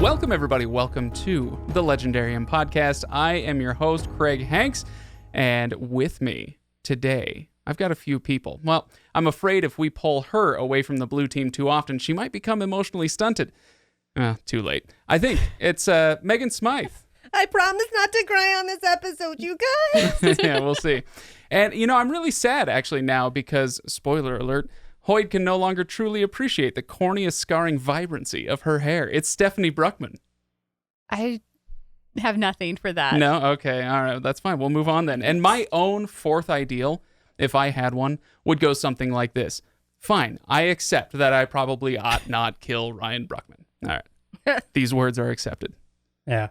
Welcome, everybody. Welcome to the Legendarium podcast. I am your host, Craig Hanks, and with me today, I've got a few people. Well, I'm afraid if we pull her away from the blue team too often, she might become emotionally stunted. Too late. I think it's Megan Smythe. I promise not to cry on this episode, you guys. Yeah, we'll see. And, I'm really sad, actually, now, because, spoiler alert, Hoyd can no longer truly appreciate the corneous, scarring vibrancy of her hair. It's Stephanie Bruckman. I have nothing for that. No? Okay. All right. That's fine. We'll move on then. And my own fourth ideal, if I had one, would go something like this. Fine. I accept that I probably ought not kill Ryan Bruckman. All right. These words are accepted. Yeah.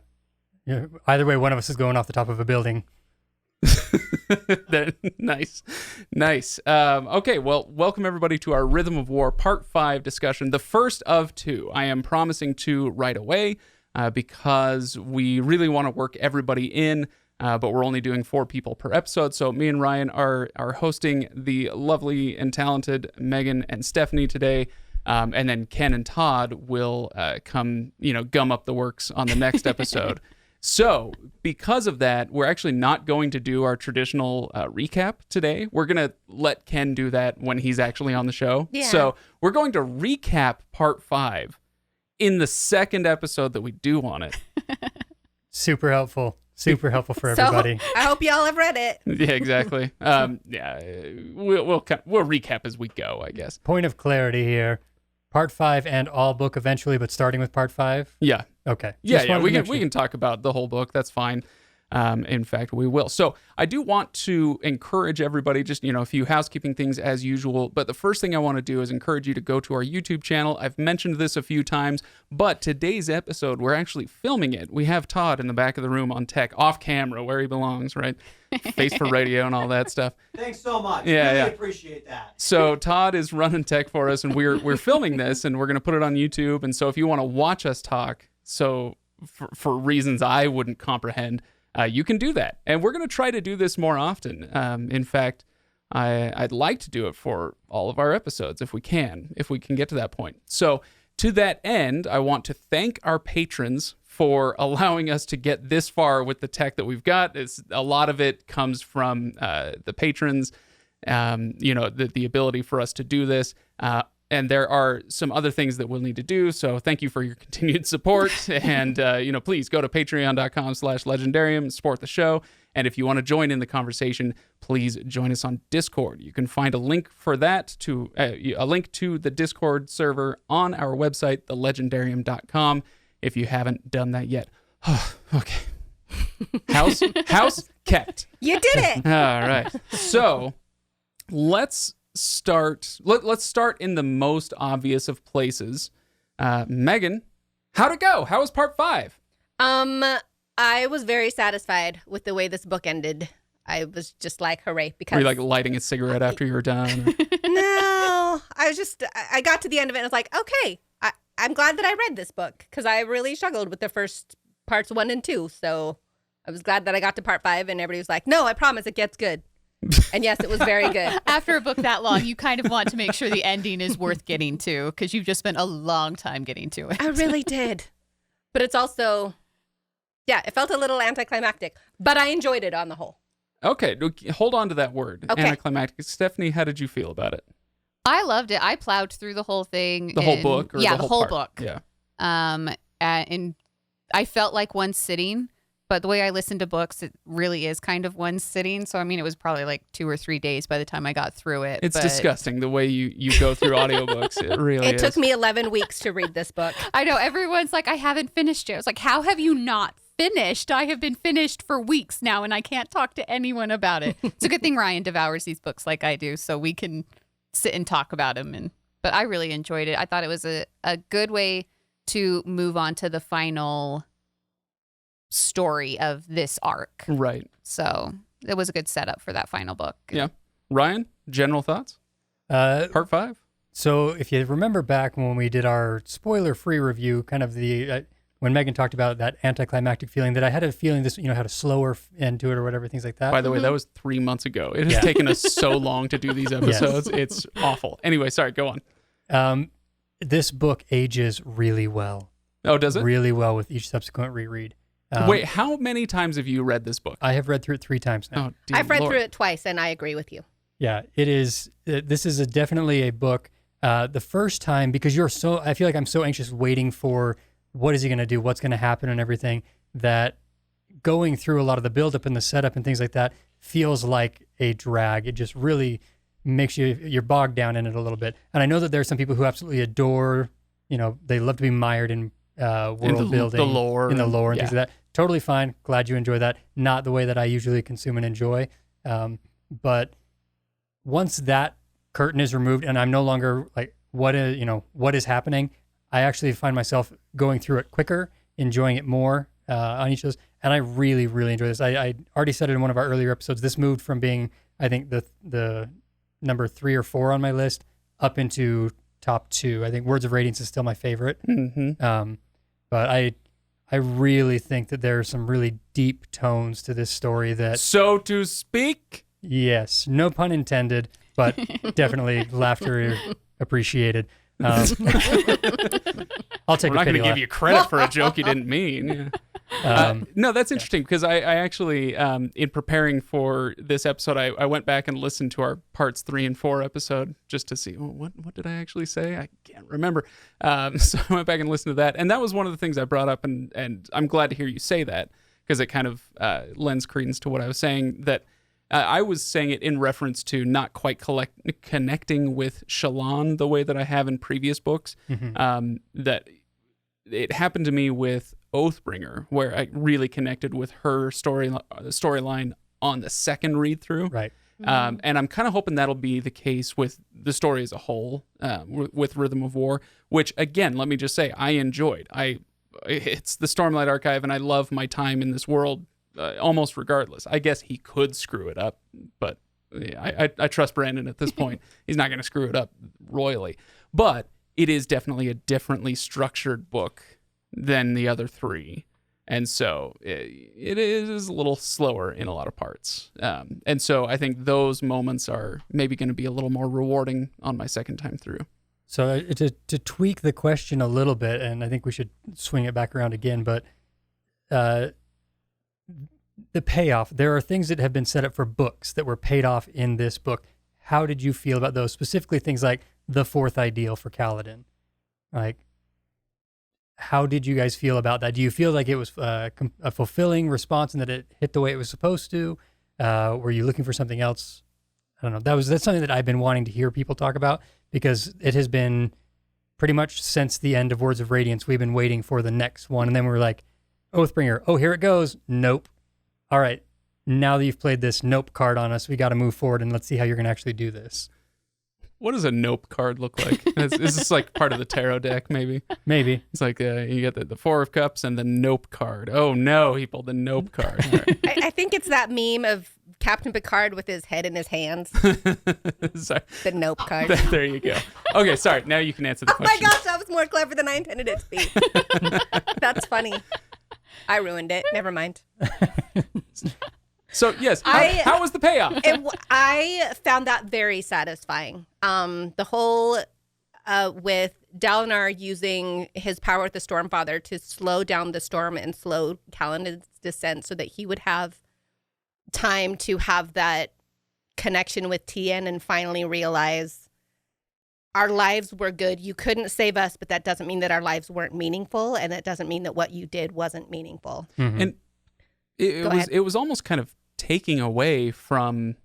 Either way, one of us is going off the top of a building. Nice. Okay, well, welcome everybody to our Rhythm of War Part 5 discussion, the first of two. I am promising to right away because we really want to work everybody in, but we're only doing 4 people per episode, so me and Ryan are hosting the lovely and talented Megan and Stephanie today, and then Ken and Todd will come, gum up the works on the next episode. So, because of that, we're actually not going to do our traditional recap today. We're going to let Ken do that when he's actually on the show. Yeah. So, we're going to recap Part 5 in the second episode that we do on it. Super helpful for everybody. So, I hope y'all have read it. Yeah, exactly. Yeah, we'll recap as we go, I guess. Point of clarity here. Part 5 and all book eventually, but starting with Part 5? Yeah. Okay. Yeah, we can talk about the whole book. That's fine. In fact, we will. So I do want to encourage everybody, just, a few housekeeping things as usual. But the first thing I want to do is encourage you to go to our YouTube channel. I've mentioned this a few times, but today's episode, we're actually filming it. We have Todd in the back of the room on tech, off camera, where he belongs, right? Face for radio and all that stuff. Thanks so much. Yeah, really yeah. appreciate that. So Todd is running tech for us, and we're filming this, and we're going to put it on YouTube. And so if you want to watch us talk, for reasons I wouldn't comprehend, you can do that. And we're going to try to do this more often. In fact, I'd like to do it for all of our episodes if we can get to that point. So to that end, I want to thank our patrons for allowing us to get this far with the tech that we've got. A lot of it comes from the patrons, the ability for us to do this. And there are some other things that we'll need to do. So thank you for your continued support. And, please go to patreon.com/legendarium, support the show. And if you want to join in the conversation, please join us on Discord. You can find a link for that a link to the Discord server on our website, thelegendarium.com, if you haven't done that yet. Okay. House kept. You did it. All right. So let's start in the most obvious of places. Megan, how'd it go? How was Part 5? I was very satisfied with the way this book ended. I was just like, hooray, because... Were you like lighting a cigarette after you were done? No, I got to the end of it and I was like, okay, I'm glad that I read this book because I really struggled with the first parts 1 and 2. So I was glad that I got to Part 5 and everybody was like, no, I promise it gets good. And yes, it was very good. After a book that long, you kind of want to make sure the ending is worth getting to because you've just spent a long time getting to it. I really did. But it's also, it felt a little anticlimactic, but I enjoyed it on the whole. Okay, hold on to that word. Okay. Anticlimactic. Stephanie, how did you feel about it? I loved it. I plowed through the whole thing. The whole book? Or the whole part? book. Yeah. And I felt like one sitting. But the way I listen to books, it really is kind of one sitting. So, it was probably like 2 or 3 days by the time I got through it. It's disgusting the way you go through audiobooks. It really is. It took me 11 weeks to read this book. I know. Everyone's like, I haven't finished it. I was like, how have you not finished? I have been finished for weeks now, and I can't talk to anyone about it. It's a good thing Ryan devours these books like I do, so we can sit and talk about them. But I really enjoyed it. I thought it was a good way to move on to the final story of this arc. Right. So it was a good setup for that final book. Yeah. Ryan, general thoughts? Part 5? So if you remember back when we did our spoiler-free review, kind of the when Megan talked about that anticlimactic feeling, that I had a feeling this, had a slower end to it or whatever, things like that. By the way, that was 3 months ago. It has taken us so long to do these episodes. Yes. It's awful. Anyway, sorry, go on. This book ages really well. Oh, does it? really well with each subsequent reread. Wait, how many times have you read this book? I have read through it 3 times now. Oh, dear I've read Lord. through it twice, and I agree with you. Yeah, it is. This is definitely a book. The first time, because I feel like I'm so anxious waiting for what is he going to do, what's going to happen, and everything, that going through a lot of the buildup and the setup and things like that feels like a drag. It just really makes you're bogged down in it a little bit. And I know that there are some people who absolutely adore, they love to be mired in world building, the lore, in the lore and yeah. things like that. Totally fine. Glad you enjoy that. Not the way that I usually consume and enjoy. But once that curtain is removed and I'm no longer like, what is happening, I actually find myself going through it quicker, enjoying it more on each of those. And I really, really enjoy this. I already said it in one of our earlier episodes. This moved from being, I think, the number 3 or 4 on my list up into top 2. I think Words of Radiance is still my favorite. Mm-hmm. But I really think that there are some really deep tones to this story that, So to speak. yes, no pun intended, but definitely laughter appreciated. I'll take We're a not going pity to give laugh. you credit for a joke you didn't mean. No, that's interesting because I actually, in preparing for this episode, I went back and listened to our parts 3 and 4 episode just to see what did I actually say? I can't remember. So I went back and listened to that, and that was one of the things I brought up, and I'm glad to hear you say that because it kind of lends credence to what I was saying. That I was saying it in reference to not quite connecting with Shallan the way that I have in previous books. That it happened to me with Oathbringer, where I really connected with her storyline on the second read through. Right. And I'm kind of hoping that'll be the case with the story as a whole, with Rhythm of War, which again, let me just say, I enjoyed. It's the Stormlight Archive, and I love my time in this world almost regardless. I guess he could screw it up, but I trust Brandon at this point. He's not going to screw it up royally. But it is definitely a differently structured book than the other 3. And so it is a little slower in a lot of parts. And so I think those moments are maybe going to be a little more rewarding on my second time through. So to tweak the question a little bit, and I think we should swing it back around again, but the payoff, there are things that have been set up for books that were paid off in this book. How did you feel about those? Specifically things like the 4th ideal for Kaladin. Like, how did you guys feel about that? Do you feel like it was a fulfilling response and that it hit the way it was supposed to? Were you looking for something else? I don't know. That's something that I've been wanting to hear people talk about because it has been pretty much since the end of Words of Radiance, we've been waiting for the next one. And then we're like, Oathbringer, oh, here it goes. Nope. All right. Now that you've played this nope card on us, we got to move forward and let's see how you're going to actually do this. What does a nope card look like? Is this like part of the tarot deck, maybe? Maybe. It's like you got the 4 of Cups and the nope card. Oh, no, he pulled the nope card. All right. I think it's that meme of Captain Picard with his head in his hands. Sorry. The nope card. There you go. Okay, sorry. Now you can answer the Oh my question. gosh, that was more clever than I intended it to be. That's funny. I ruined it. Never mind. So, yes, how was the payoff? I found that very satisfying. The whole with Dalinar using his power with the Stormfather to slow down the storm and slow Kaladin's descent so that he would have time to have that connection with Tien and finally realize our lives were good. You couldn't save us, but that doesn't mean that our lives weren't meaningful, and that doesn't mean that what you did wasn't meaningful. Mm-hmm. And it was almost kind of taking away from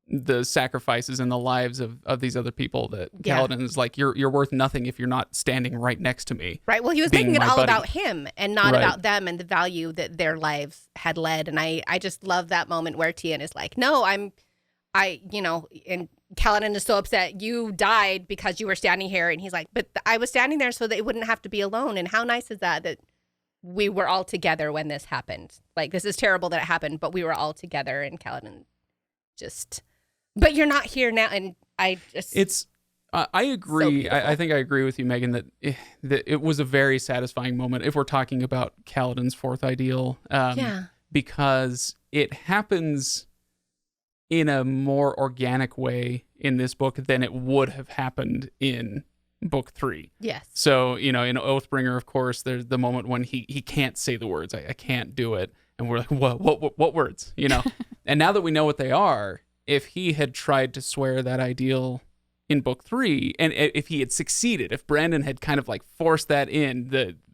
the sacrifices and the lives of these other people that Kaladin is like, you're worth nothing if you're not standing right next to me. Right. Well, he was being making it my all buddy. about him and not Right. about them and the value that their lives had led. And I just love that moment where Tien is like, no, and Kaladin is so upset. You died because you were standing here. And he's like, but I was standing there so they wouldn't have to be alone. And how nice is that we were all together when this happened? Like, this is terrible that it happened, but we were all together. And Kaladin just, but you're not here now. And I agree. So I think I agree with you, Megan, that it was a very satisfying moment if we're talking about Kaladin's 4th ideal. Because it happens in a more organic way in this book than it would have happened in book 3. Yes. So, in Oathbringer, of course, there's the moment when he can't say the words. I can't do it. And we're like, what words? And now that we know what they are, if he had tried to swear that ideal in book 3, and if he had succeeded, if Brandon had kind of like forced that in,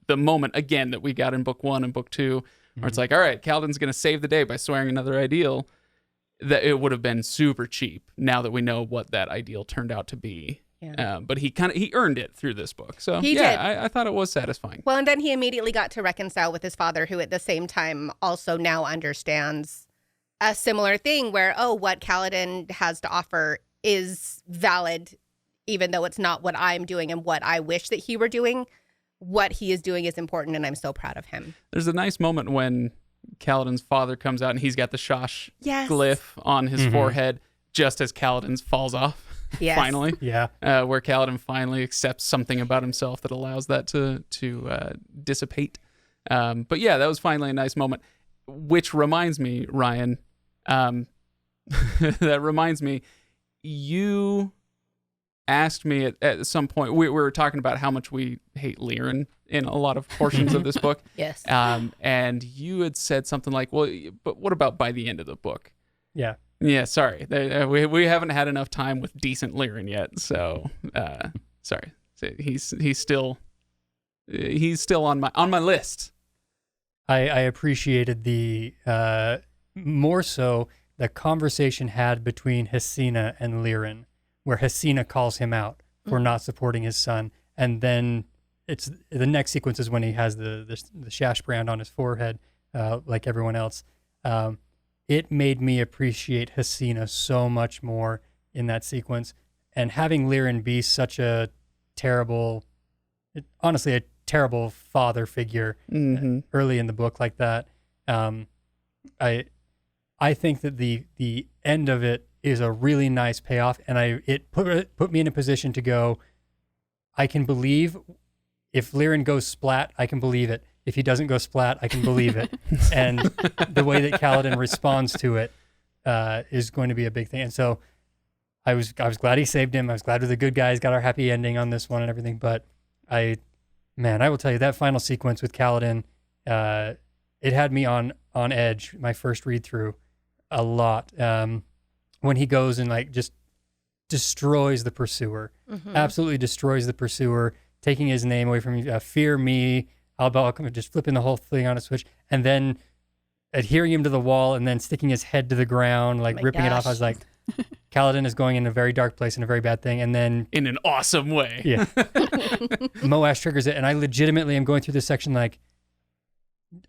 the moment again that we got in book 1 and book 2, where it's like, all right, Kaladin's going to save the day by swearing another ideal, that it would have been super cheap now that we know what that ideal turned out to be. Yeah. But he earned it through this book. So He did. I thought it was satisfying. Well, and then he immediately got to reconcile with his father, who at the same time also now understands a similar thing where, what Kaladin has to offer is valid, even though it's not what I'm doing and what I wish that he were doing. What he is doing is important, and I'm so proud of him. There's a nice moment when Kaladin's father comes out and he's got the Shosh Yes. glyph on his forehead just as Kaladin's falls off. Yes. Finally. Yeah. Where Kaladin finally accepts something about himself that allows that to dissipate. But yeah, that was finally a nice moment. Which reminds me, Ryan, you asked me at some point, we were talking about how much we hate Liren in a lot of portions of this book. Yes. And you had said something like, well, but what about by the end of the book? Yeah. Yeah, sorry. We haven't had enough time with decent Liren yet, so sorry. So he's still on my list. I appreciated the more so the conversation had between Hesina and Liren, where Hesina calls him out for not supporting his son, and then it's the next sequence is when he has the Shash brand on his forehead, like everyone else. It made me appreciate Hesina so much more in that sequence, and having Liren be such a terrible, honestly, a terrible father figure early in the book like that. I think that the end of it is a really nice payoff, and it put me in a position to go, I can believe if Liren goes splat, I can believe it. If he doesn't go splat, I can believe it. And the way that Kaladin responds to it is going to be a big thing. And so I was glad he saved him. I was glad the good guys got our happy ending on this one and everything. But I will tell you, that final sequence with Kaladin, it had me on edge, my first read through, a lot. When he goes and like just destroys the pursuer, absolutely destroys the pursuer, taking his name away from you, fear me, I'll just flipping the whole thing on a switch, and then adhering him to the wall and then sticking his head to the ground, like ripping it off. I was like, Kaladin is going in a very dark place and a very bad thing. And then in an awesome way. Yeah. Moash triggers it. And I legitimately am going through this section like,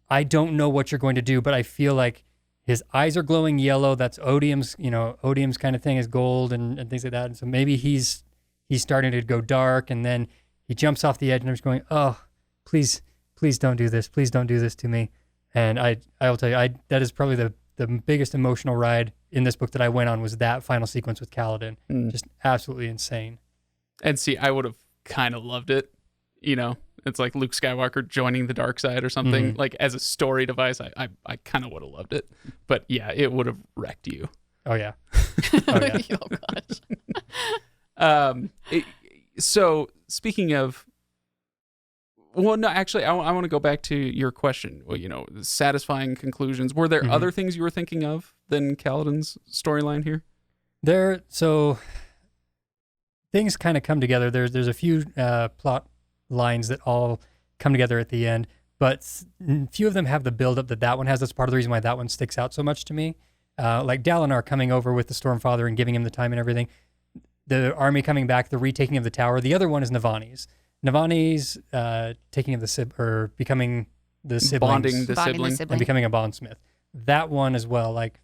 I don't know what you're going to do, but I feel like his eyes are glowing yellow. That's Odium's kind of thing is gold and things like that. And so maybe he's starting to go dark, and then he jumps off the edge, and I'm just going, oh, please don't do this. Please don't do this to me. And I will tell you, that is probably the biggest emotional ride in this book that I went on, was that final sequence with Kaladin. Just absolutely insane. And see, I would have kind of loved it. It's like Luke Skywalker joining the dark side or something. Like as a story device, I kind of would have loved it. But yeah, it would have wrecked you. Oh yeah. Oh gosh. So speaking of, well, no, actually, I want to go back to your question. Well, satisfying conclusions. Were there other things you were thinking of than Kaladin's storyline here? So things kind of come together. There's a few plot lines that all come together at the end, but few of them have the buildup that one has. That's part of the reason why that one sticks out so much to me. Like Dalinar coming over with the Stormfather and giving him the time and everything. The army coming back, the retaking of the tower. The other one is Navani's. Navani's taking of becoming the siblings. Bonding the sibling. And becoming a bondsmith. That one as well. Like,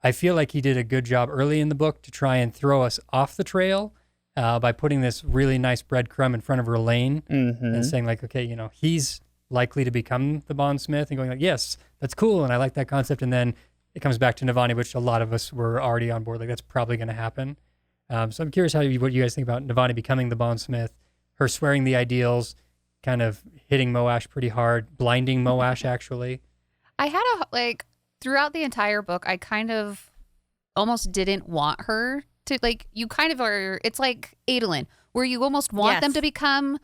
I feel like he did a good job early in the book to try and throw us off the trail by putting this really nice breadcrumb in front of R'laine and saying like, okay, he's likely to become the bondsmith, and going like, yes, that's cool, and I like that concept. And then it comes back to Navani, which a lot of us were already on board. Like, that's probably going to happen. So I'm curious what you guys think about Navani becoming the bondsmith, her swearing the ideals, kind of hitting Moash pretty hard, blinding Moash actually. I had throughout the entire book, I kind of almost didn't want her to, like, you kind of are, it's like Adolin, where you almost want them to become,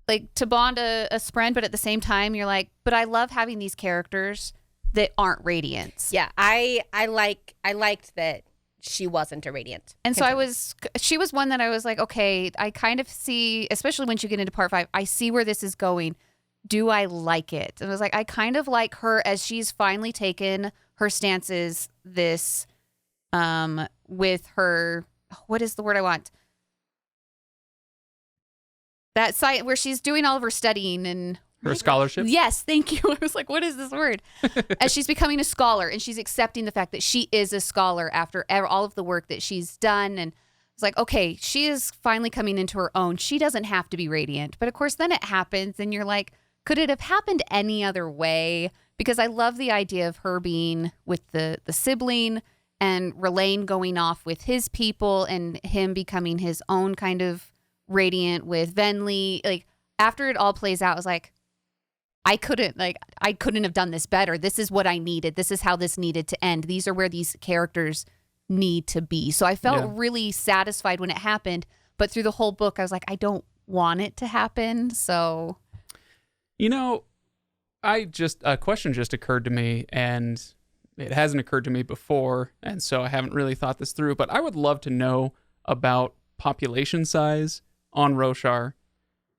like, to bond a Spren, but at the same time, you're like, but I love having these characters that aren't Radiants. Yeah, I liked that she wasn't a Radiant. And so she was one that I was like, okay, I kind of see, especially once you get into part 5, I see where this is going. Do I like it? And I was like, I kind of like her as she's finally taken her stances this, with her, what is the word I want? That site where she's doing all of her studying and Her scholarship? Yes, thank you. I was like, what is this word? As she's becoming a scholar and she's accepting the fact that she is a scholar after all of the work that she's done. And it's like, okay, she is finally coming into her own. She doesn't have to be Radiant. But of course, then it happens and you're like, could it have happened any other way? Because I love the idea of her being with the sibling and Relaine going off with his people and him becoming his own kind of Radiant with Venli. Like, after it all plays out, I was like, I couldn't have done this better. This is what I needed. This is how this needed to end. These are where these characters need to be. So I felt really satisfied when it happened, but through the whole book, I was like, I don't want it to happen. So, you know, a question just occurred to me, and it hasn't occurred to me before, and so I haven't really thought this through, but I would love to know about population size on Roshar.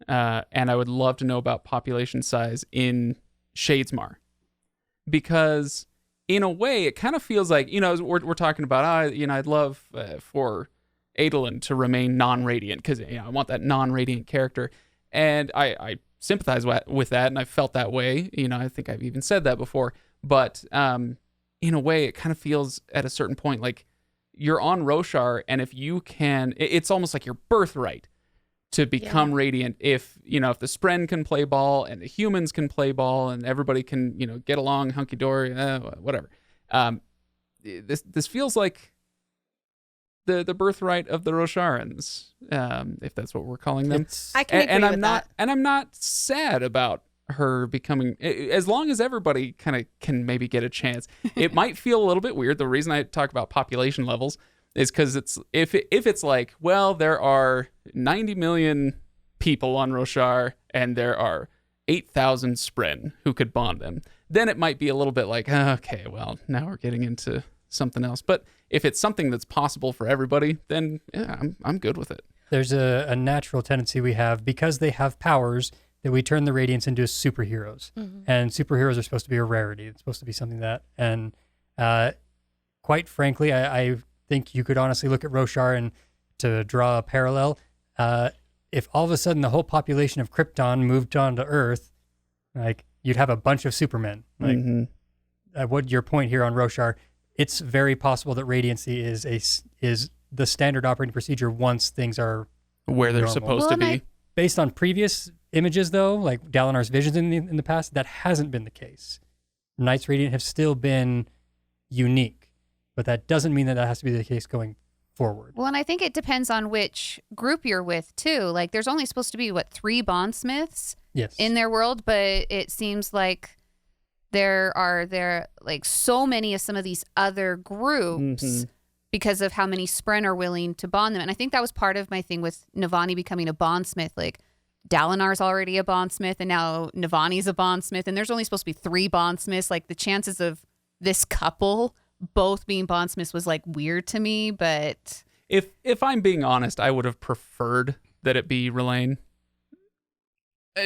And I would love to know about population size in Shadesmar, because in a way it kind of feels like, you know, we're talking about, I'd love for Adolin to remain non-Radiant because, you know, I want that non-Radiant character, and I sympathize with that, and I felt that way. You know, I think I've even said that before, but in a way it kind of feels at a certain point like you're on Roshar, and if you can, it's almost like your birthright to become Radiant. If, you know, if the Spren can play ball and the humans can play ball and everybody can, you know, get along hunky-dory, whatever. This feels like the birthright of the Rosharans, if that's what we're calling them. I can agree with that. And I'm not sad about her becoming, as long as everybody kind of can maybe get a chance. It might feel a little bit weird. The reason I talk about population levels is because it's if it's like, well, there are 90 million people on Roshar and there are 8,000 Spren who could bond them, then it might be a little bit like, okay, well, now we're getting into something else. But if it's something that's possible for everybody, then yeah, I'm good with it. There's a natural tendency we have, because they have powers, that we turn the Radiants into superheroes. Mm-hmm. And superheroes are supposed to be a rarity. It's supposed to be something that, and quite frankly, I think you could honestly look at Roshar, and to draw a parallel, if all of a sudden the whole population of Krypton moved on to Earth, like, you'd have a bunch of Supermen. Like, what your point here on Roshar, it's very possible that Radiancy is the standard operating procedure once things are where they're normal. supposed to be. Based on previous images, though, like Dalinar's visions in the past, that hasn't been the case. Knights Radiant have still been unique, but that doesn't mean that has to be the case going forward. Well, and I think it depends on which group you're with, too. Like, there's only supposed to be, 3 Bondsmiths in their world, but it seems like there are like so many of some of these other groups because of how many Spren are willing to bond them. And I think that was part of my thing with Navani becoming a Bondsmith. Like, Dalinar's already a Bondsmith, and now Navani's a Bondsmith, and there's only supposed to be 3 Bondsmiths. Like, the chances of this couple both being Bondsmiths was like weird to me. But if I'm being honest, I would have preferred that it be Relaine,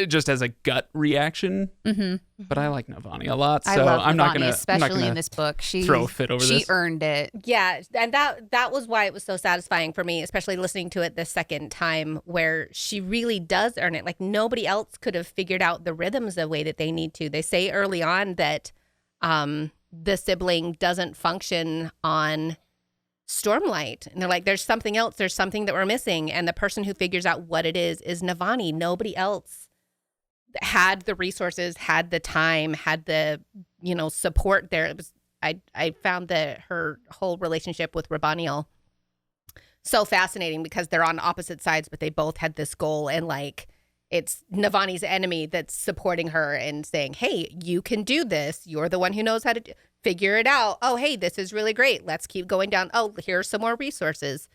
just as a gut reaction. But I like Navani a lot, so I love I'm Navani, not gonna, especially in this book. throw a fit over this. She earned it. Yeah, and that was why it was so satisfying for me, especially listening to it the second time, where she really does earn it. Like, nobody else could have figured out the rhythms the way that they need to. They say early on that the sibling doesn't function on Stormlight, and they're like, there's something else, there's something that we're missing, and the person who figures out what it is Navani. Nobody else had the resources, had the time, had the, you know, support there. It was, I found that her whole relationship with Rabaniel so fascinating, because they're on opposite sides, but they both had this goal, and like, it's Navani's enemy that's supporting her and saying, hey, you can do this. You're the one who knows how to figure it out. Oh, hey, this is really great. Let's keep going down. Oh, here's some more resources.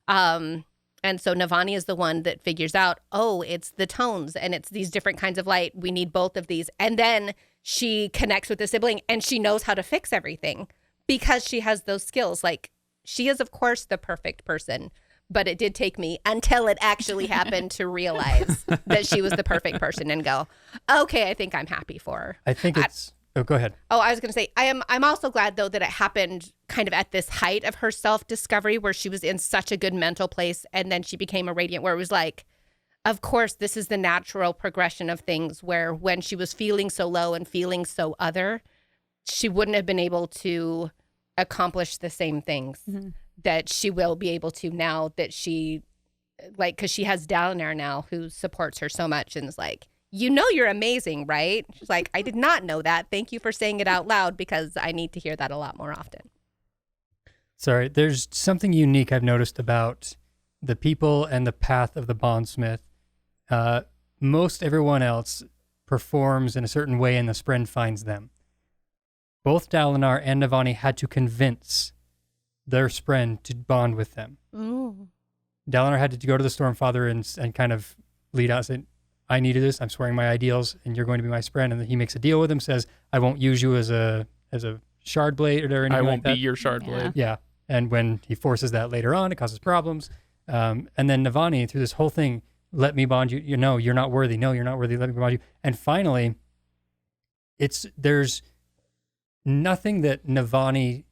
And so Navani is the one that figures out, oh, it's the tones and it's these different kinds of light. We need both of these. And then she connects with the sibling and she knows how to fix everything because she has those skills. Like, she is, of course, the perfect person. But it did take me until it actually happened to realize that she was the perfect person and go, okay, I think I'm happy for her. I think it's... Oh, go ahead. Oh, I was going to say, I'm also glad, though, that it happened kind of at this height of her self-discovery where she was in such a good mental place and then she became a Radiant, where it was like, of course, this is the natural progression of things, where when she was feeling so low and feeling so other, she wouldn't have been able to accomplish the same things that she will be able to now that she, like, because she has Dalinar now who supports her so much and is like, you know you're amazing, right? She's like, I did not know that. Thank you for saying it out loud because I need to hear that a lot more often. Sorry, there's something unique I've noticed about the people and the path of the Bondsmith. Most everyone else performs in a certain way and the Spren finds them. Both Dalinar and Navani had to convince their Spren to bond with them. Ooh. Dalinar had to go to the Stormfather and kind of lead out and say, I need this, I'm swearing my ideals, and you're going to be my Spren. And then he makes a deal with him, says, I won't use you as a shard blade or anything I like won't that. be your shard blade. Yeah. And when he forces that later on, it causes problems. And then Navani, through this whole thing, let me bond you. You know, you're not worthy. No, you're not worthy. Let me bond you. And finally, there's nothing that Navani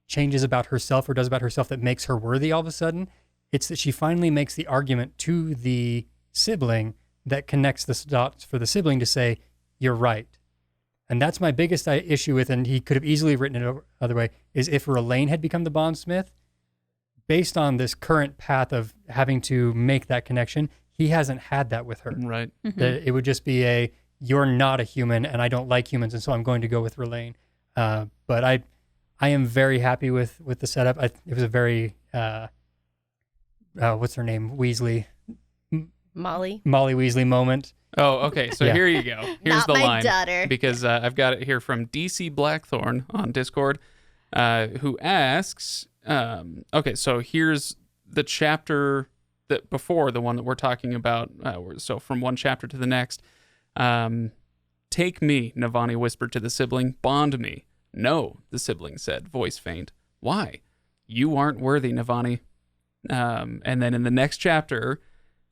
changes about herself or does about herself that makes her worthy all of a sudden. It's that she finally makes the argument to the sibling that connects the dots for the sibling to say, you're right. And that's my biggest issue with, and he could have easily written it other way, is if R'lain had become the Bondsmith, based on this current path of having to make that connection, he hasn't had that with her. Right. That it would just be you're not a human, and I don't like humans, and so I'm going to go with R'lain. But I am very happy with the setup. It was a very, what's her name? Molly Weasley moment. Oh, okay. So Yeah. here you go. Here's Not the my line. daughter. Because I've got it here from DC Blackthorn on Discord, who asks, okay, so here's the chapter that before the one that we're talking about. So from one chapter to the next. Take me, Navani whispered to the sibling. Bond me. No, the sibling said, voice faint. Why? You aren't worthy, Navani. And then in the next chapter,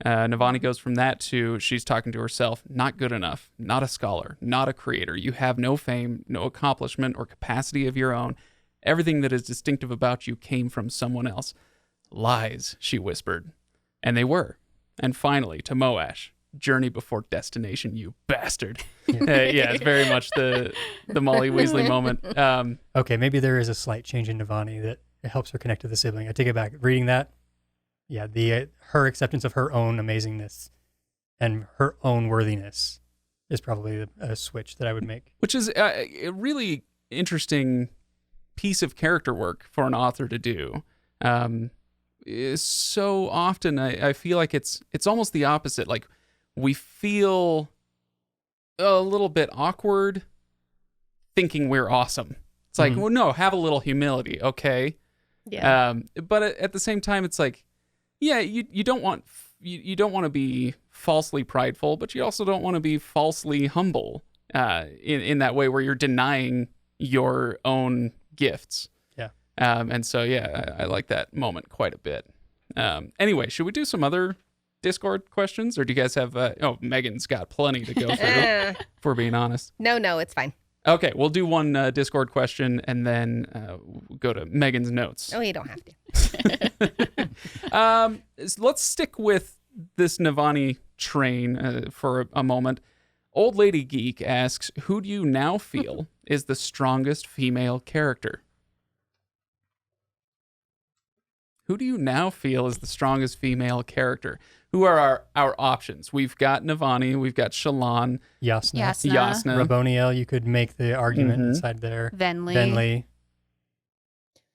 Navani goes from that to she's talking to herself, not good enough, not a scholar, not a creator. You have no fame, no accomplishment or capacity of your own. Everything that is distinctive about you came from someone else. Lies, she whispered. And they were. And finally, to Moash, journey before destination, you bastard. Yeah, it's very much the Molly Weasley moment. Okay, maybe there is a slight change in Navani that it helps her connect to the sibling. I take it back. Reading that, yeah, her acceptance of her own amazingness and her own worthiness is probably a switch that I would make. Which is a really interesting piece of character work for an author to do. So often I feel like it's almost the opposite. Like, we feel a little bit awkward thinking we're awesome. It's like, well, no, have a little humility, okay? Yeah. But at the same time, it's like, yeah, you don't want to be falsely prideful, but you also don't want to be falsely humble in that way where you're denying your own gifts. Yeah. And so, yeah, I like that moment quite a bit. Anyway, should we do some other Discord questions, or do you guys have? Megan's got plenty to go through. If we're being honest. No, it's fine. Okay, we'll do one Discord question and then go to Megan's notes. Oh, you don't have to. Let's stick with this Navani train for a moment. Old Lady Geek asks, who do you now feel is the strongest female character? Who do you now feel is the strongest female character? Who are our options? We've got Navani, we've got Shallan, Yasna. Yasna. Raboniel, you could make the argument inside there. Venli.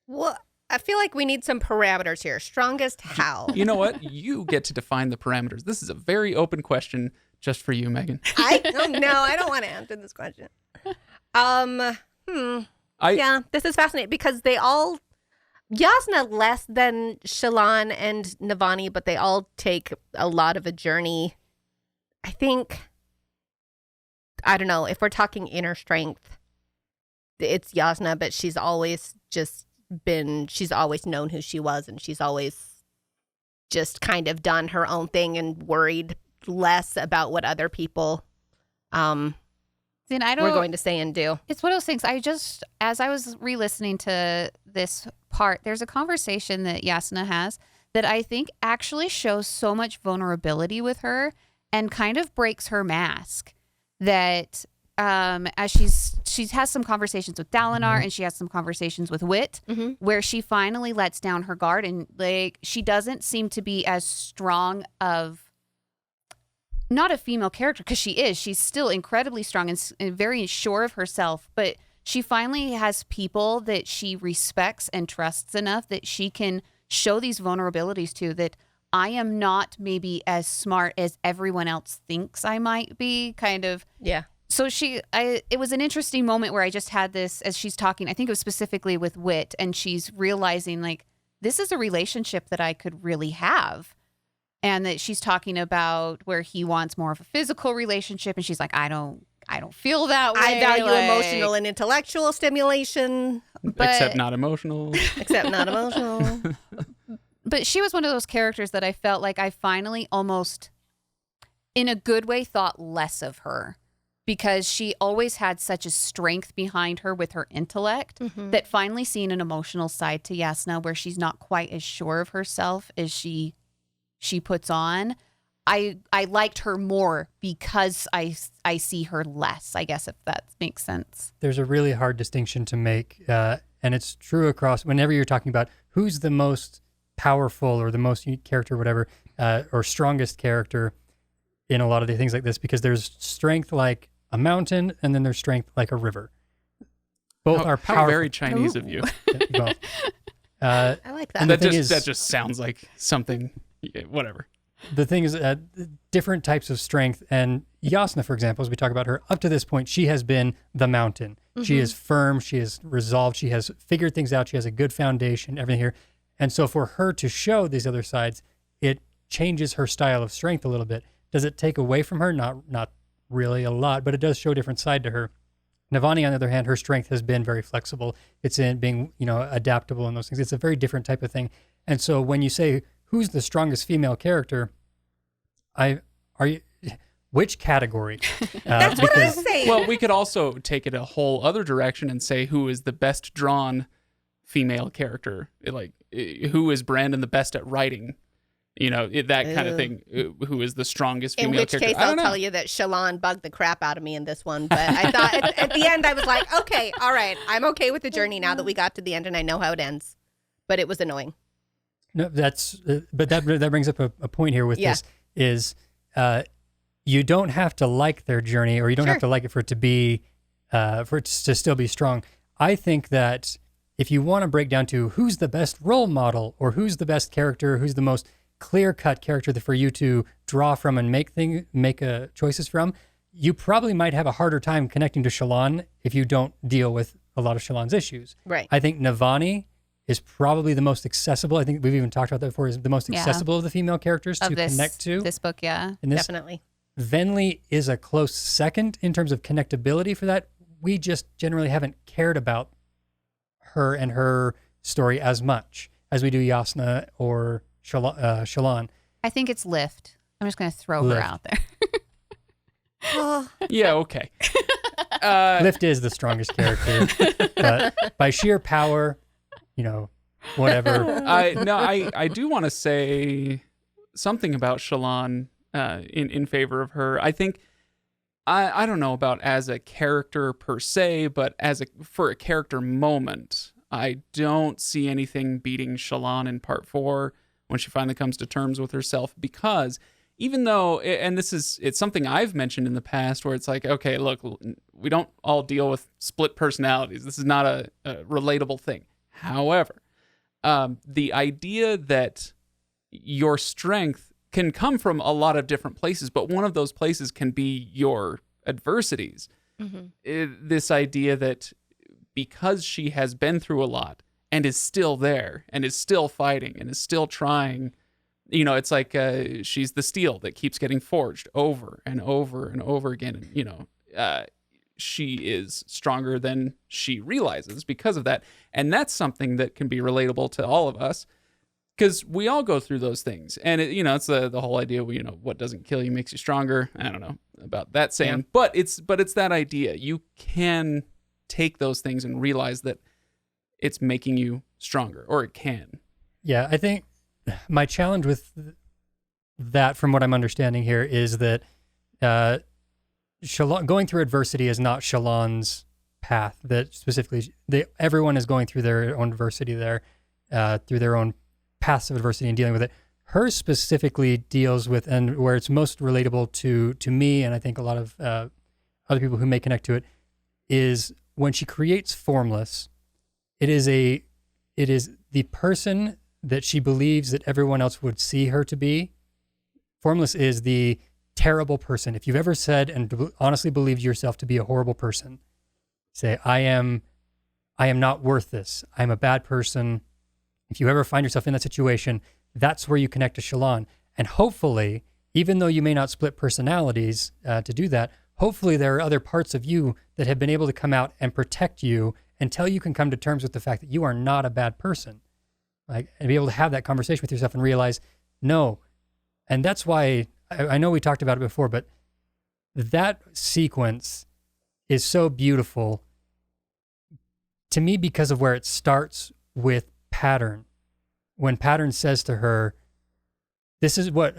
Well, I feel like we need some parameters here. Strongest how? You know what? You get to define the parameters. This is a very open question just for you, Megan. I don't want to answer this question. Yeah, this is fascinating because they all Yasna less than Shallan and Navani, but they all take a lot of a journey. I think, I don't know, if we're talking inner strength, it's Yasna, but she's always known who she was, and she's always just kind of done her own thing and worried less about what other people See, and were going to say and do. It's one of those things. As I was re-listening to this part, there's a conversation that Yasna has that I think actually shows so much vulnerability with her and kind of breaks her mask. That as she has some conversations with Dalinar and she has some conversations with Wit, where she finally lets down her guard, and like she doesn't seem to be as strong of. Not a female character, because she's still incredibly strong and very sure of herself, but she finally has people that she respects and trusts enough that she can show these vulnerabilities to, that I am not maybe as smart as everyone else thinks I might be, kind of. Yeah. So it was an interesting moment where I just had this, as she's talking, I think it was specifically with Wit, and she's realizing like, this is a relationship that I could really have. And that she's talking about where he wants more of a physical relationship, and she's like, I don't feel that way. I value emotional and intellectual stimulation, except not emotional. Except not emotional. But she was one of those characters that I felt like I finally almost, in a good way, thought less of her, because she always had such a strength behind her with her intellect that finally seeing an emotional side to Yasna where she's not quite as sure of herself as she puts on, I liked her more because I see her less, I guess, if that makes sense. There's a really hard distinction to make, and it's true across whenever you're talking about who's the most powerful or the most unique character, whatever, or strongest character in a lot of the things like this, because there's strength like a mountain and then there's strength like a river. Both are powerful. How very Chinese of you. Both. I like that. And that just sounds like something. Yeah, whatever. The thing is, different types of strength, and Yasna, for example, as we talk about her, up to this point, she has been the mountain. She is firm, she is resolved, she has figured things out, she has a good foundation, everything here. And so for her to show these other sides, it changes her style of strength a little bit. Does it take away from her? Not really a lot, but it does show a different side to her. Navani, on the other hand, her strength has been very flexible. It's in being, adaptable and those things. It's a very different type of thing. And so when you say, who's the strongest female character? Which category? That's what I'm saying. Well, we could also take it a whole other direction and say who is the best drawn female character. Like, who is Brandon the best at writing? That kind of thing. Who is the strongest female character? In which case, I'll tell you that Shallan bugged the crap out of me in this one. But I thought at the end, I was like, okay, all right. I'm okay with the journey now that we got to the end and I know how it ends. But it was annoying. No, but that brings up a point here with this is you don't have to like their journey, or you don't have to like it for it to be for it to still be strong. I think that if you want to break down to who's the best role model or who's the best character, who's the most clear-cut character for you to draw from and make choices from, you probably might have a harder time connecting to Shallan if you don't deal with a lot of Shallan's issues. Right. I think Navani is probably the most accessible. I think we've even talked about that before, is the most accessible of the female characters to connect to. This book, yeah. Definitely. Venli is a close second in terms of connectability for that. We just generally haven't cared about her and her story as much as we do Yasna or Shallan. I think it's Lift. I'm just going to throw her out there. Yeah, okay. Lift is the strongest character, but by sheer power, whatever. I do want to say something about Shallan in favor of her. I think I don't know about as a character per se, but for a character moment, I don't see anything beating Shallan in part 4 when she finally comes to terms with herself, because even though, and it's something I've mentioned in the past where it's like, okay, look, we don't all deal with split personalities. This is not a relatable thing. However, the idea that your strength can come from a lot of different places, but one of those places can be your adversities. This idea that because she has been through a lot and is still there and is still fighting and is still trying. You know, it's like she's the steel that keeps getting forged over and over and over again. And, you know, she is stronger than she realizes because of that. And that's something that can be relatable to all of us, because we all go through those things. And, you know, it's the whole idea, you know, what doesn't kill you makes you stronger. I don't know about that saying, Yeah. but it's that idea. You can take those things and realize that it's making you stronger, or it can. Yeah, I think my challenge with that, from what I'm understanding here, is that Shallan, going through adversity is not Shallan's path. That specifically, everyone is going through their own adversity there, through their own paths of adversity and dealing with it. Hers specifically deals with, and where it's most relatable to me, and I think a lot of other people who may connect to it, is when she creates Formless. It is the person that she believes that everyone else would see her to be. Formless is the terrible person. If you've ever said and honestly believed yourself to be a horrible person, say, I am not worth this. I'm a bad person. If you ever find yourself in that situation, that's where you connect to Shallan. And hopefully, even though you may not split personalities to do that, hopefully there are other parts of you that have been able to come out and protect you until you can come to terms with the fact that you are not a bad person. Like, and be able to have that conversation with yourself and realize, no. And that's why, I know we talked about it before, but that sequence is so beautiful to me because of where it starts with Pattern. When Pattern says to her, this is what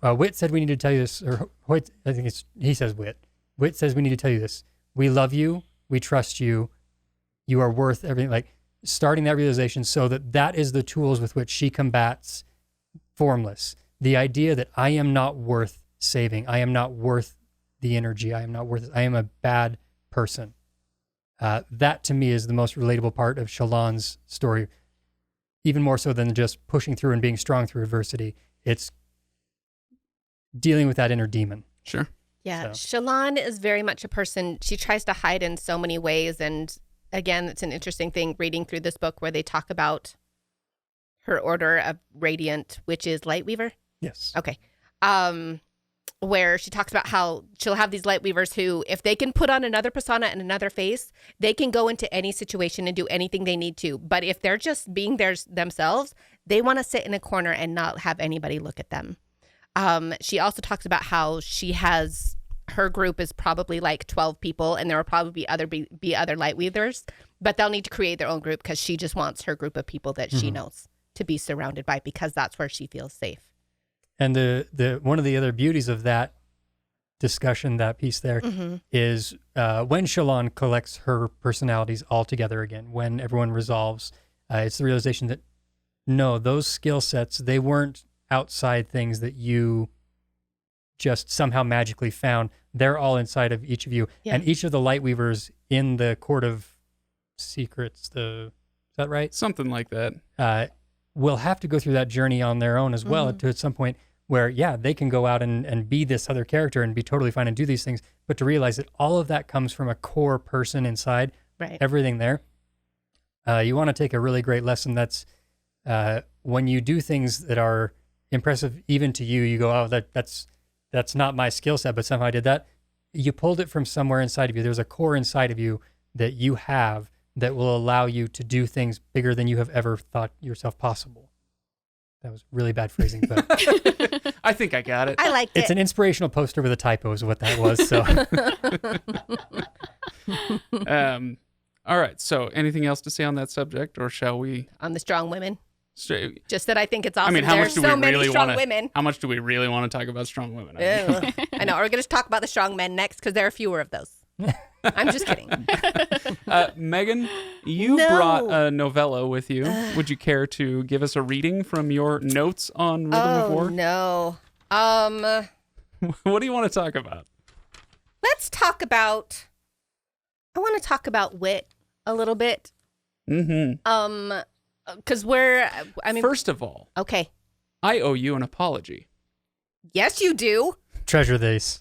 Wit said, we need to tell you this, or Hoyt, I think he says Wit. Wit says we need to tell you this. We love you. We trust you. You are worth everything. Like, starting that realization so that is the tools with which she combats Formless. The idea that I am not worth saving. I am not worth the energy. I am not worth it. I am a bad person. That to me is the most relatable part of Shallan's story, even more so than just pushing through and being strong through adversity. It's dealing with that inner demon. Sure. Yeah, Shallan is very much a person, she tries to hide in so many ways. And again, it's an interesting thing reading through this book where they talk about her order of Radiant, which is Lightweaver. Yes. Okay. Where she talks about how she'll have these Lightweavers who, if they can put on another persona and another face, they can go into any situation and do anything they need to. But if they're just being themselves, they want to sit in a corner and not have anybody look at them. She also talks about how her group is probably like 12 people, and there will probably be other Lightweavers, but they'll need to create their own group because she just wants her group of people that she knows to be surrounded by, because that's where she feels safe. And the one of the other beauties of that discussion, that piece there, is when Shallan collects her personalities all together again, when everyone resolves, it's the realization that, no, those skill sets, they weren't outside things that you just somehow magically found. They're all inside of each of you. Yeah. And each of the Lightweavers in the Court of Secrets, is that right? Something like that. Will have to go through that journey on their own as well, to at some point where, yeah, they can go out and be this other character and be totally fine and do these things, but to realize that all of that comes from a core person inside, Right. everything there. You want to take a really great lesson. That's when you do things that are impressive even to you, you go, oh, that's not my skill set, but somehow I did that. You pulled it from somewhere inside of you. There's a core inside of you that you have that will allow you to do things bigger than you have ever thought yourself possible. That was really bad phrasing, but I think I got it. I liked it's it. an inspirational poster with a typo is what that was. So All right. So anything else to say on that subject, or shall we? On the strong women. Straight, Just that I think it's awesome. I mean, how There's much do so we many really strong want to? women. How much do we really want to talk about strong women? I mean, Ugh. I know. We're going to talk about the strong men next because there are fewer of those. I'm just kidding. Megan, you No. brought a novella with you. Would you care to give us a reading from your notes on Rhythm of War? No. What do you want to talk about? Let's talk about. I want to talk about Wit a little bit. Mm-hmm. Because First of all, okay. I owe you an apology. Yes, you do. treasure these.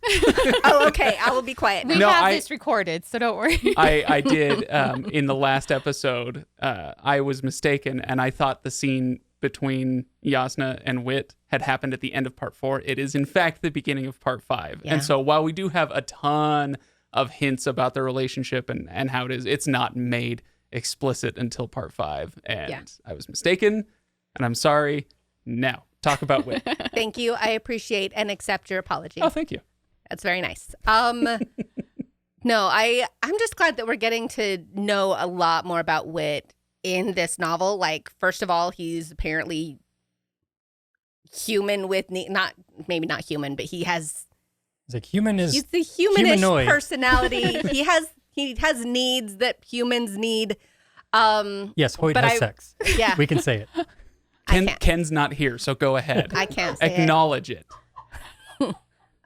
Oh, okay. I will be quiet. We No, have I- this recorded, so don't worry. I did in the last episode. I was mistaken, and I thought the scene between Yasna and Wit had happened at the end of part 4. It is in fact the beginning of part 5. Yeah. And so while we do have a ton of hints about their relationship and how it is, it's not made explicit until part 5. And Yeah. I was mistaken, and I'm sorry. Now talk about Wit. Thank you. I appreciate and accept your apology. Oh, thank you. That's very nice. No, I'm just glad that we're getting to know a lot more about Wit in this novel. Like, first of all, he's apparently human with maybe not human, but he has It's like human is he's the humanish humanoid. personality. he has needs that humans need. Yes, Hoyt but has sex. Yeah, We can say it. I can't. Ken's not here, so go ahead. I can't say Acknowledge it. it.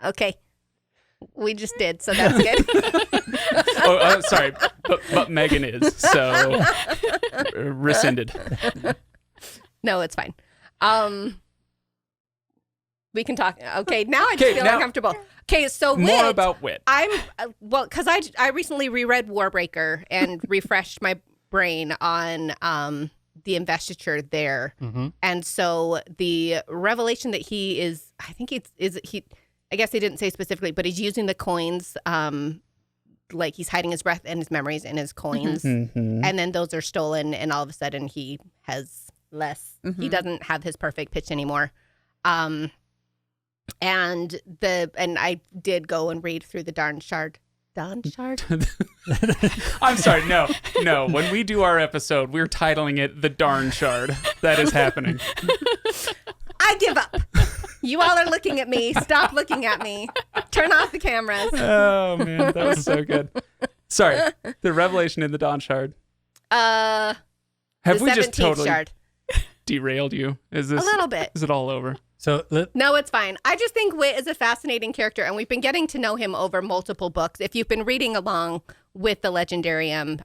Okay. We just did, so that's good. Sorry, but Megan is, so rescinded. No, it's fine. We can talk. Okay, now I just Okay, feel now- uncomfortable. Okay, so More Wit, about Wit. I'm well, because I recently reread Warbreaker and refreshed my brain on the investiture there, Mm-hmm. and so the revelation that he is, I think I guess they didn't say specifically, but he's using the coins, like he's hiding his breath and his memories in his coins, Mhm. and then those are stolen, and all of a sudden he has less. He Mhm. doesn't have his perfect pitch anymore. And I did go and read through the Darn Shard. I'm sorry, no. When we do our episode, we're titling it The Darn Shard. That is happening. I give up. You all are looking at me. Stop looking at me. Turn off the cameras. Oh, man, that was so good. Sorry, the revelation in the Dawn Shard. The Have we just 17th totally shard. derailed you? Is A this little bit. Is it all over? So No, it's fine. I just think Wit is a fascinating character, and we've been getting to know him over multiple books. If you've been reading along with the Legendarium,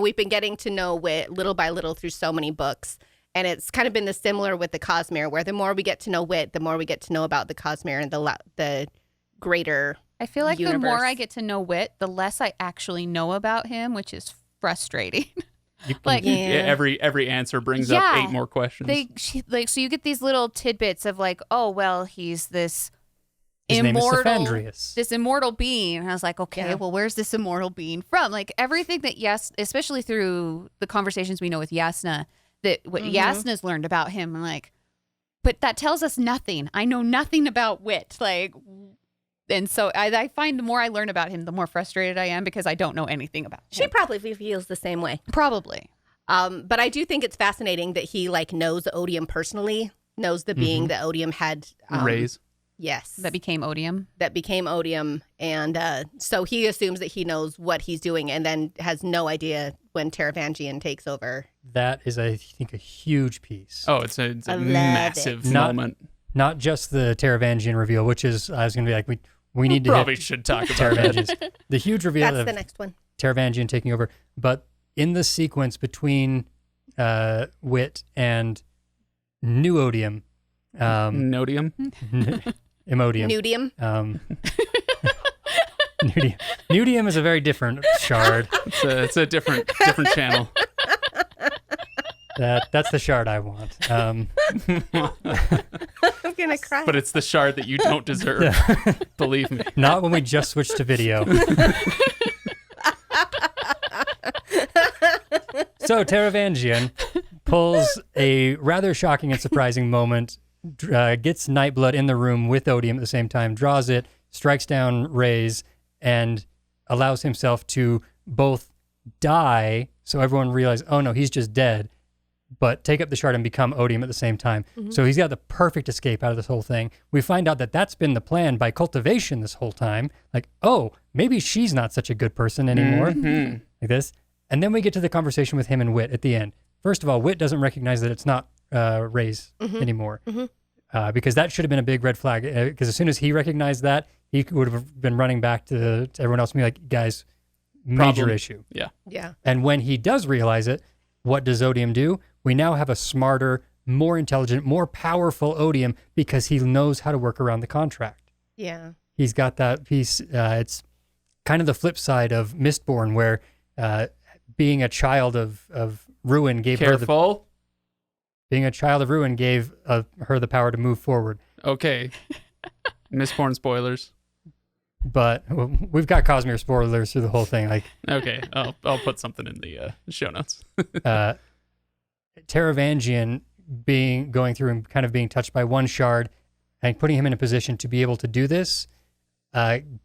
we've been getting to know Wit little by little through so many books. And it's kind of been the similar with the Cosmere, where the more we get to know Wit, the more we get to know about the Cosmere and the greater. I feel like the more universe. I get to know Wit, the less I actually know about him, which is frustrating. you can, Like- Yeah. Every answer brings up Yeah. 8 more questions. So you get these little tidbits of like, oh well, he's this his name is immortal, Saphandrius. this immortal being. And I was like, okay, Yeah. well, where's this immortal being from? Like everything that especially through the conversations we know with Yasna, that what Mhm. Yasna's learned about him, I'm like, but that tells us nothing. I know nothing about Wit. Like, and so I find the more I learn about him, the more frustrated I am because I don't know anything about She him. probably feels the same way. Probably. But I do think it's fascinating that he knows Odium personally, knows the being that Odium had. Raise. Yes. That became Odium. that became Odium. And so he assumes that he knows what he's doing and then has no idea when Taravangian takes over. That is, I think, a huge piece. Oh, it's I a love massive it. Not- moment. Not just the Taravangian reveal, which is, I was going to be like, we need to Probably hit should talk about that. Taravangians. The huge reveal That's of the next one. Taravangian taking over. But in the sequence between Wit and New Odium, Nodium. Imodium. Nudium. Nudium. Nudium is a very different shard. It's a different channel. That's the shard I want. I'm going to cry. But it's the shard that you don't deserve. Believe me. Not when we just switched to video. So Taravangian pulls a rather shocking and surprising moment, gets Nightblood in the room with Odium at the same time, draws it, strikes down Rays, and allows himself to both die, so everyone realizes, oh no, he's just dead, but take up the shard and become Odium at the same time. So he's got the perfect escape out of this whole thing. We find out that that's been the plan by cultivation this whole time. Like, oh, maybe she's not such a good person anymore. Mhm. Like this. And then we get to the conversation with him and Wit at the end. First of all, Wit doesn't recognize that it's not Ray's anymore. Because that should have been a big red flag. Because as soon as he recognized that, he would have been running back to everyone else and be like, guys, major Problem. issue. Yeah. Yeah. And when he does realize it, what does Odium do? We now have a smarter, more intelligent, more powerful Odium because he knows how to work around the contract. Yeah. He's got that piece. It's kind of the flip side of Mistborn, where being a child of ruin gave Careful. being a child of ruin gave her the power to move forward. Okay. Mistborn spoilers. But we've got Cosmere spoilers through the whole thing. Like, Okay, I'll put something in the show notes. Taravangian going through and kind of being touched by one shard and putting him in a position to be able to do this